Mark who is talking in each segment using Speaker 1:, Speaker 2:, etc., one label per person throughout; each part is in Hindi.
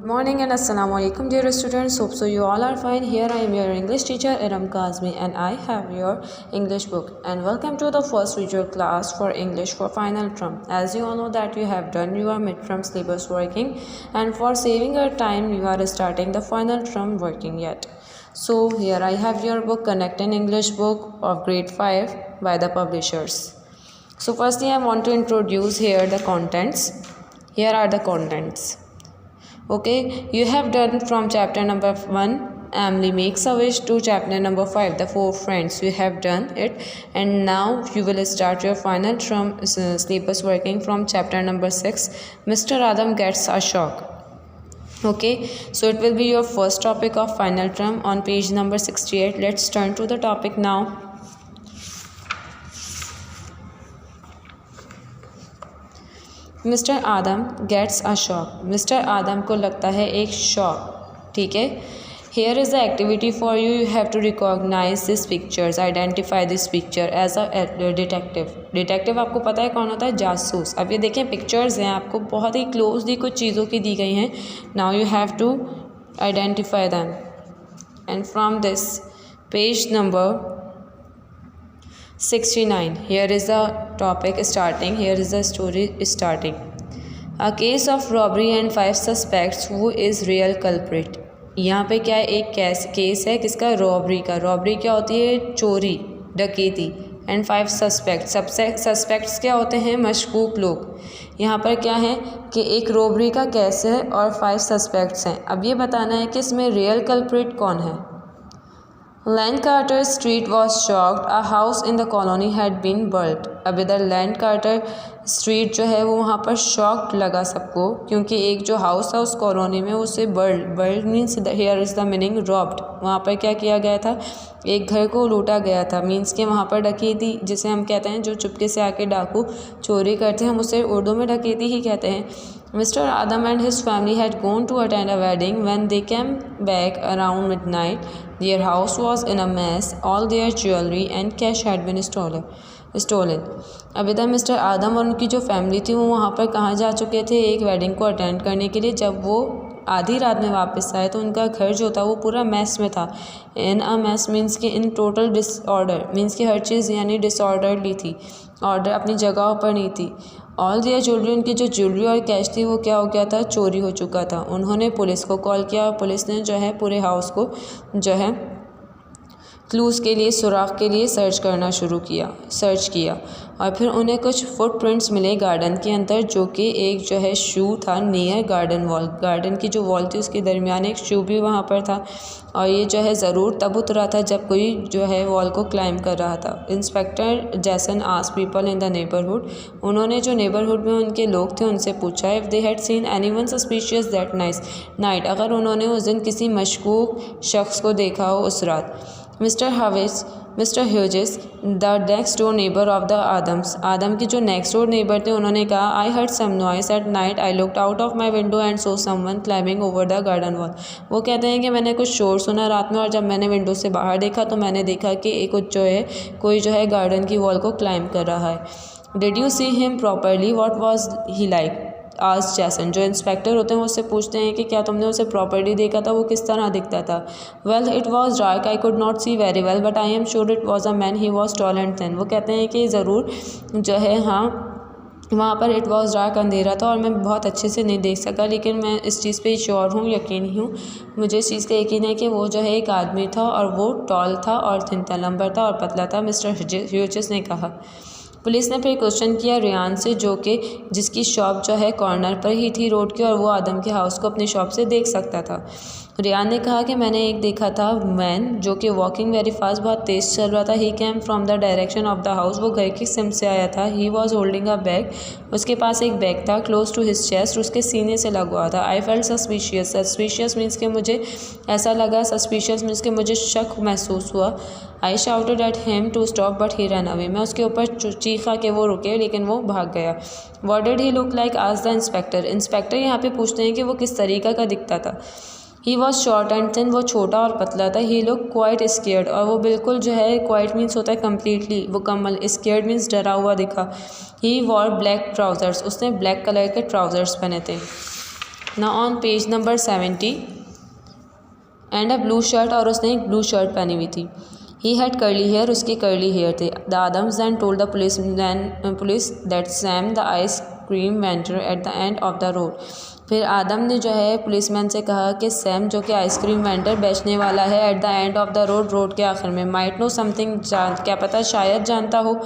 Speaker 1: Good morning and assalamu alaikum dear students. Hope so you all are fine. Here I am your English teacher Iram Kazmi and I have your English book, and welcome to the first visual class for English for final term. As you all know that you have done your midterm syllabus working, and for saving your time you are starting the final term working yet. So here I have your book Connect in English book of grade 5 by the publishers. So firstly I want to introduce here the contents. Here are the contents. Okay, you have done from chapter number 1 Emily makes a wish to chapter number 5 the 4 friends. You have done it, and now you will start your final term syllabus working from chapter number 6 Mr. Adam gets a shock. Okay, so it will be your first topic of final term on page number 68. Let's turn to the topic now. Mister Adam gets a shock. Mister Adam को लगता है एक शॉक. ठीक है. Here is the activity for you. You have to recognise this pictures, identify this picture as a detective. Detective आपको पता है कौन होता है? जासूस. अब ये देखें पिक्चर्स हैं, आपको बहुत ही क्लोजली कुछ चीज़ों की दी गई हैं. Now you have to identify them, and from this page number 69. Here is the topic starting. Here is the story starting. A case of robbery and 5 suspects. Who is real culprit? यहाँ पे क्या है? एक केस है किसका? रॉबरी का. रॉबरी क्या होती है? चोरी, डकैती. And 5 suspects. सस्पेक्ट्स क्या होते हैं? मशकूक लोग. यहाँ पर क्या है कि एक रॉबरी का केस है और 5 सस्पेक्ट्स हैं. अब ये बताना है कि इसमें रियल कल्प्रिट कौन है. Lancaster Street was shocked. A house in the colony had been burnt. अब इधर लैंडकार्टर स्ट्रीट जो है वो वहाँ पर शॉक्ड लगा सबको, क्योंकि एक जो हाउस था उस कॉलोनी में उसे world means here is the meaning robbed. वहाँ पर क्या किया गया था? एक घर को लूटा गया था. मीन्स कि वहाँ पर डकैती, जिसे हम कहते हैं जो चुपके से आके डाकू चोरी करते हैं, हम उसे उर्दू में डकैती ही कहते हैं. Mr. Adam and his family had gone to attend a wedding. When they came back around midnight, their house was in a mess. All their jewelry and cash had been stolen. अब इधर मिस्टर आदम और उनकी जो फैमिली थी वो वहाँ पर कहाँ जा चुके थे? एक वेडिंग को अटेंड करने के लिए. जब वो आधी रात में वापस आए तो उनका घर जो था वो पूरा मैस में था. इन अ मैस मीन्स कि इन टोटल डिसऑर्डर, मीन्स कि हर चीज़ यानी डिसऑर्डरली थी, ऑर्डर अपनी जगह पर नहीं थी. ऑल दियर ज्वेलरी, उनकी जो ज्वेलरी और कैश थी वो क्या हो गया था? चोरी हो चुका था. उन्होंने पुलिस को कॉल किया और पुलिस ने जो है पूरे हाउस को जो है क्लूज़ के लिए, सुराख के लिए सर्च किया और फिर उन्हें कुछ फुटप्रिंट्स मिले गार्डन के अंदर, जो कि एक जो है शू था नियर गार्डन वॉल. गार्डन की जो वॉल थी उसके दरमियान एक शू भी वहाँ पर था, और ये जो है ज़रूर तब उतरा था जब कोई जो है वॉल को क्लाइंब कर रहा था. Inspector Jason asked people in the neighbourhood. उन्होंने जो नेबरहुड में उनके लोग थे उनसे पूछा if they had seen anyone suspicious that night, अगर उन्होंने उस दिन किसी मशकूक शख्स को देखा हो उस रात. Mister Hughes the next door neighbour of the Adams. Adam के जो नेक्स्ट डोर नेबर थे उन्होंने कहा I heard some noise at night. I looked out of my window and saw someone climbing over the garden wall. वो कहते हैं कि मैंने कुछ शोर सुना रात में, और जब मैंने विंडो से बाहर देखा तो मैंने देखा कि एक जो है कोई जो है गार्डन की वॉल को क्लाइंब कर रहा है. Did you see him properly? What was he like? आज जैसन, जो इंस्पेक्टर होते हैं वो उससे पूछते हैं कि क्या तुमने उसे प्रॉपर्ली देखा था, वो किस तरह दिखता था. Well it was dark, I could not see very well, but I am sure it was a man, he was tall and thin. वो कहते हैं कि ज़रूर जो है हाँ वहाँ पर इट वॉज डार्क, अंधेरा था और मैं बहुत अच्छे से नहीं देख सका, लेकिन मैं इस चीज़ पे श्योर हूँ, यकीनी हूँ, मुझे इस चीज़ का यकीन है कि वो जो है एक आदमी था और वो टॉल था और थिन था, लंबा था और पतला था. मिस्टर ह्यूजेस ने कहा. पुलिस ने फिर क्वेश्चन किया रियान से, जो कि जिसकी शॉप जो है कॉर्नर पर ही थी रोड के, और वो आदम के हाउस को अपनी शॉप से देख सकता था. रियान ने कहा कि मैंने एक देखा था मैन जो कि वॉकिंग वेरी फास्ट, बहुत तेज़ चल रहा था. He came from the direction of the house, वो घर की सिम से आया था. He was holding a bag, उसके पास एक बैग था. क्लोज टू हिज चेस्ट, उसके सीने से लगा हुआ था. I felt suspicious. Suspicious means कि मुझे ऐसा लगा, सस्पिशियस मीन्स कि मुझे शक महसूस हुआ. I shouted at him to stop but he run away. मैं उसके ऊपर चीखा कि वो रुके, लेकिन वो भाग गया. What did he look like? Asked the inspector. Inspector यहाँ पे पूछते हैं कि वो किस तरीक़ा का दिखता था. He was short and thin, वो छोटा और पतला था. ही लुक क्वाइट स्केयर्ड, और वो बिल्कुल जो है क्वाइट मीन्स होता है कम्प्लीटली, वो कम्बल. स्केयर्ड मीन्स डरा हुआ दिखा. ही वॉर ब्लैक ट्राउज़र्स, उसने ब्लैक कलर के ट्राउज़र्स पहने थे. Now on page number 70 and a blue shirt, और उसने एक ब्लू शर्ट पहनी हुई थी। ही हैड कर्ली हेयर, उसके कर्ली हेयर थे। The Adams then told the police that Sam the ice cream vendor at the end of the road. फिर आदम ने जो है पुलिसमैन से कहा कि सैम जो कि आइसक्रीम वेंडर बेचने वाला है eight the end of the road के आखिर में, माइट नो समथिंग, क्या पता शायद जानता हो।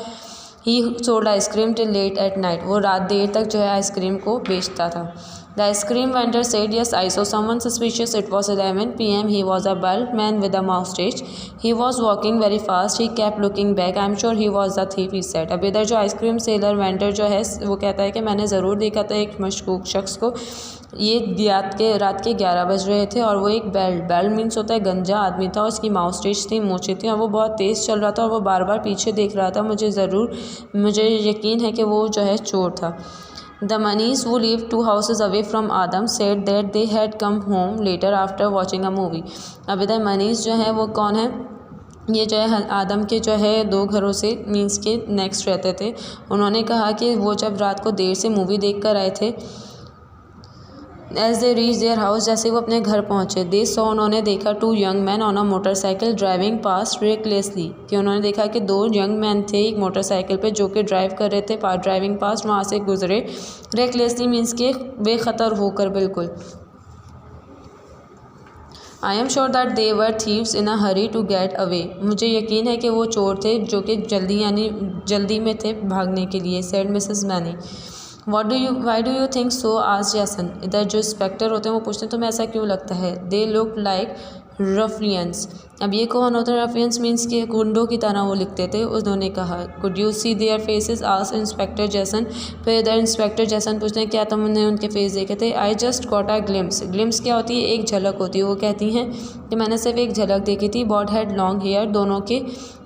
Speaker 1: He sold ice cream till late at night, वो रात देर तक जो है आइसक्रीम को बेचता था। The ice cream vendor said, yes, I saw someone suspicious. It was 11 p.m. He was a bald man with a mustache. He was walking very fast. He kept looking back. I'm sure he was the thief, he said. अब इधर जो आइसक्रीम सेलर वेंडर जो है वो कहता है कि मैंने ज़रूर देखा था एक मशकूक शख्स को। ये रात के 11 बज रहे थे और वो एक बेल्ट मीन्स होता है गंजा आदमी था। उसकी माउस्टेच थी, मूछें थी और वो बहुत तेज़ चल रहा था और वो बार बार पीछे देख रहा था। मुझे यकीन है कि वो जो है चोर था। The Manis, who lived 2 houses away from Adam, said that they had come home later after watching a movie. अब इधर मनीस जो है वो कौन है? ये जो है आदम के जो है 2 घरों से मीन्स के नेक्स्ट रहते थे। उन्होंने कहा कि वो जब रात को देर से मूवी देख कर आए थे। As they reach their house, जैसे वो अपने घर पहुँचे, दे सॉ, उन्होंने देखा 2 young man on a motorcycle driving past recklessly, कि उन्होंने देखा कि 2 यंग मैन थे एक मोटरसाइकिल पे जो कि ड्राइव कर रहे थे, ड्राइविंग पास्ट, वहाँ से गुजरे। रेकलेसली मीन्स के बेखतर होकर बिल्कुल। I am sure that they were thieves in a hurry to get away, मुझे यकीन है कि वो चोर थे जो कि जल्दी में थे भागने के लिए, said Mrs many. Why do you think so, आज जैसन। इधर जो इंस्पेक्टर होते हैं वो पूछते हैं तुम्हें ऐसा क्यों लगता है। दे लुक लाइक रफियंस, अब ये कौन होता है? रफियंस मीन्स के गुंडों की तरह वो लिखते थे। उन्होंने कहा could you see their faces, आज इंस्पेक्टर जैसन। फिर इधर इंस्पेक्टर जैसन पूछते हैं क्या तुमने उनके फेस देखे थे। I just got a glimpse क्या होती है? एक झलक होती है। वो कहती हैं कि मैंने सिर्फ एक झलक देखी थी। बॉड हैड लॉन्ग हेयर, दोनों के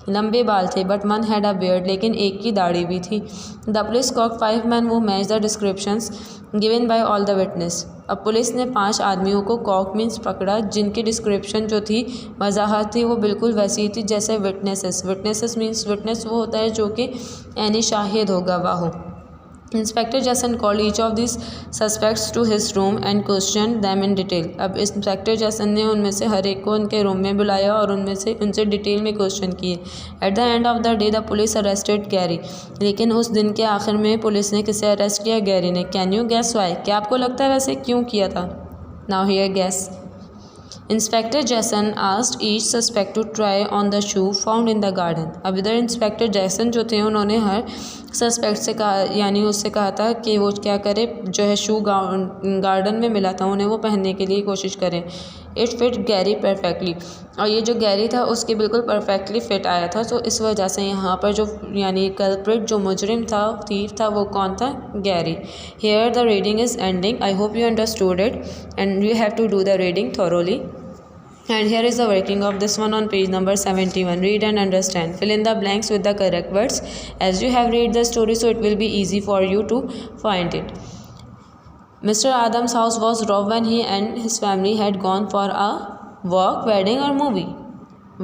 Speaker 1: लंबे बाल थे, but one had a beard, लेकिन एक की दाढ़ी भी थी। द पुलिस कॉक 5 मैन वो match the descriptions given by all the witness, अब पुलिस ने 5 आदमियों को कॉक मीन्स पकड़ा जिनकी डिस्क्रिप्शन जो थी, वजाहत थी, वो बिल्कुल वैसी थी जैसे विटनेसेस मीन्स विटनेस वो होता है जो कि यानी शाहिद हो, गवाह हो। Inspector Jason called each of this suspects to his room and question them in detail, अब इंस्पेक्टर जैसन ने उनमें से हर एक को उनके रूम में बुलाया और उनसे डिटेल में क्वेश्चन किए। Eight the end of the day the police arrested Gary, लेकिन उस दिन के आखिर में पुलिस ने किसे अरेस्ट किया? गैरी ने। कैन यू गैस वाई, क्या आपको लगता है वैसे क्यों किया था? Now here guess. Inspector Jason asked each suspect to try on the shoe found in the garden, अब इधर इंस्पेक्टर जैसन जो थे उन्होंने हर सस्पेक्ट से कहा, यानी उससे कहा था कि वो क्या करे, जो है शू गार्डन में मिला था उन्हें, वो पहनने के लिए कोशिश करें। इट फिट गैरी परफेक्टली, और ये जो गैरी था उसके बिल्कुल परफेक्टली फिट आया था। तो इस वजह से यहाँ पर जो यानी कल्प्रिट जो मुजरिम था, थीफ था, वो कौन था? Gary. Here the reading is ending. I hope you understood it and you have to do the reading thoroughly. And here is the working of this one on page number 71. Read and understand. Fill in the blanks with the correct words as you have read the story, so it will be easy for you to find it. Mr. Adam's house was robbed when he and his family had gone for a walk, wedding or movie?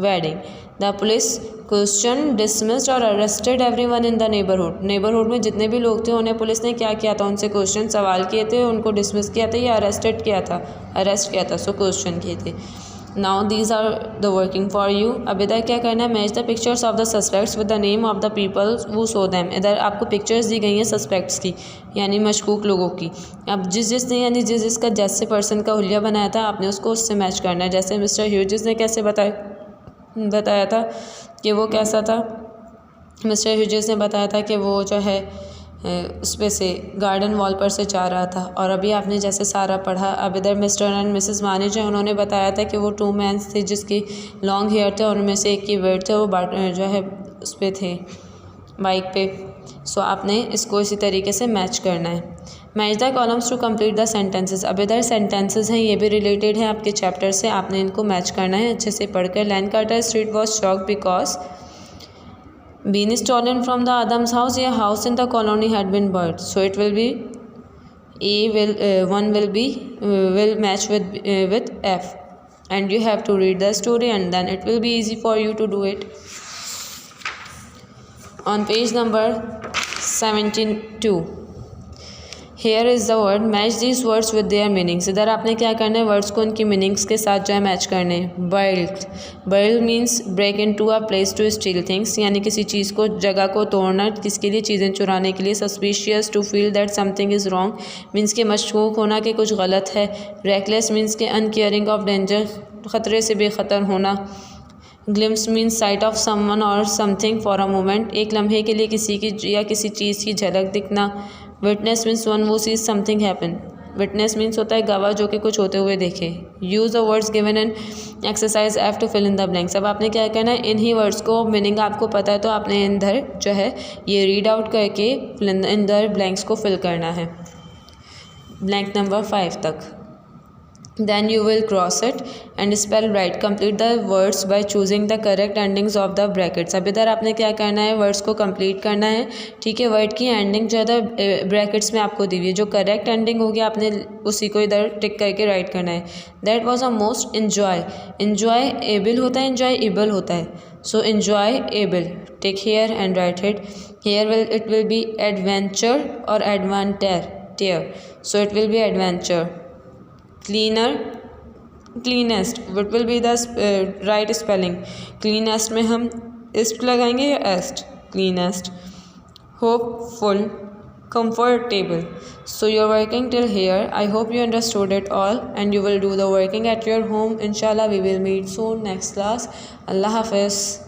Speaker 1: Wedding. The police questioned, dismissed or arrested everyone in the neighborhood. Neighborhood में जितने भी लोग थे उन्हें पुलिस ने क्या किया था? उनसे क्वेश्चन सवाल किए थे, उनको डिसमिस किया था या अरेस्टेड किया था? अरेस्ट किया था, सो क्वेश्चन किए थे। Now these are the working for you. अब इधर क्या करना है? Match the pictures of the suspects with the name of the people who saw them. इधर आपको पिक्चर्स दी गई हैं सस्पेक्ट्स की, यानी मशकूक लोगों की। अब जिसने यानी जिसका जैसे पर्सन का हुलिया बनाया था आपने उसको उससे मैच करना है। जैसे मिस्टर ह्यूजेस ने कैसे बताया था कि वो कैसा था? मिस्टर ह्यूजेस ने बताया था कि वो जो है उस पे से गार्डन वॉल पर से जा रहा था, और अभी आपने जैसे सारा पढ़ा। अब इधर मिस्टर एंड मिसेस मानी जो उन्होंने बताया था कि वो 2 मैन्स थे जिसकी लॉन्ग हेयर थे और उनमें से एक की बेर्ड थे, वो जो है उस पर थे बाइक पे। सो आपने इसको इसी तरीके से मैच करना है। Match the columns to complete the sentences. अब इधर सेंटेंसेस हैं, ये भी रिलेटेड है आपके चैप्टर से, आपने इनको मैच करना है अच्छे से पढ़कर। Land Carter street was shocked because been stolen from the Adams house, a house in the colony had been burnt, so it will be will match with F, and you have to read the story and then it will be easy for you to do it. On page number 72, hair is the word match these words with their meanings. इधर आपने क्या करना है, वर्ड्स को उनकी मीनिंग्स के साथ जो है मैच करने। Burgled, burgled means break into a place to steal things, यानी किसी चीज़ को, जगह को तोड़ना, किसके लिए, चीज़ें चुराने के लिए। Suspicious, to feel that something is wrong means के मशकूक होना कि कुछ गलत है। रेकलेस मीन्स के अनकेयरिंग ऑफ डेंजर, ख़तरे से बेखतर होना। Glimpse means sight of someone और समथिंग फॉर अ मोमेंट, एक लम्हे के लिए किसी की या किसी चीज़ की झलक दिखना। Witness means one who sees something happen, witness means होता है गवाह जो कि कुछ होते हुए देखे। Use the words given in exercise F to fill in the blanks. अब आपने क्या करना है, इन्हीं वर्ड्स को मीनिंग आपको पता है तो आपने इधर जो है ये रीड आउट करके इन द ब्लैंक्स को फिल करना है ब्लैंक नंबर 5 तक। Then you will cross it and spell right. Complete the words by choosing the correct endings of the brackets. अब इधर आपने क्या करना है, वर्ड्स को कंप्लीट करना है, ठीक है। वर्ड की एंडिंग जो है ब्रैकेट्स में आपको दी हुई है, जो करेक्ट एंडिंग होगी आपने उसी को इधर टिक करके राइट करना है। That was a most enjoy, enjoyable होता है, इन्जॉय एबल होता है, so enjoyable, take here and write it. Here it will be adventure और adventurer, so it will be adventure. Cleaner, cleanest, it will be the right spelling. Cleanest में हम इस्ट लगाएंगे या एस्ट, cleanest. Hopeful, comfortable. So you're working till here. I hope you understood it all and you will do the working at your home. Inshallah we will meet soon next class. Allah Hafiz.